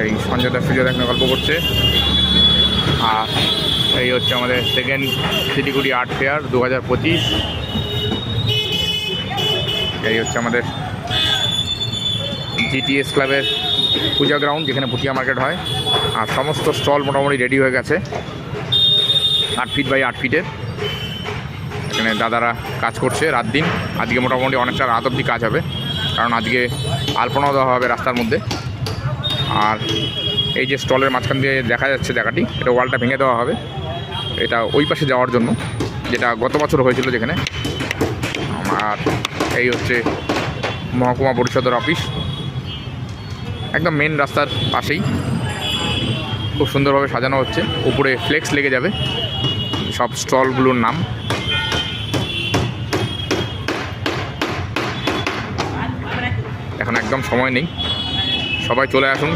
এই সঞ্জয় দাস সুজয় এখানে গল্প করছে। আর এই হচ্ছে আমাদের সেকেন্ড সিটিগুড়ি আর্ট ফেয়ার 2025। এই হচ্ছে আমাদের জিটিএস ক্লাবের পূজা গ্রাউন্ড, যেখানে ভুটিয়া মার্কেট হয়। আর সমস্ত স্টল মোটামুটি রেডি হয়ে গেছে 8 ফিট বাই 8 ফিটের। এখানে দাদারা কাজ করছে রাত দিন। আজকে মোটামুটি অনেকটা রাত অবধি কাজ হবে, কারণ আজকে আলপনাও দেওয়া হবে রাস্তার মধ্যে। আর এই যে স্টলের মাঝখান দিয়ে দেখা যাচ্ছে জায়গাটি, এটা ওয়ালটা ভেঙে দেওয়া হবে, এটা ওই পাশে যাওয়ার জন্য, যেটা গত বছর হয়েছিল যেখানে। আর এই হচ্ছে মহকুমা পরিষদের অফিস, একদম মেন রাস্তার পাশেই। খুব সুন্দরভাবে সাজানো হচ্ছে, উপরে ফ্লেক্স লেগে যাবে সব স্টলগুলোর নাম। এখন একদম সময় নেই, সবাই চলে আসুন।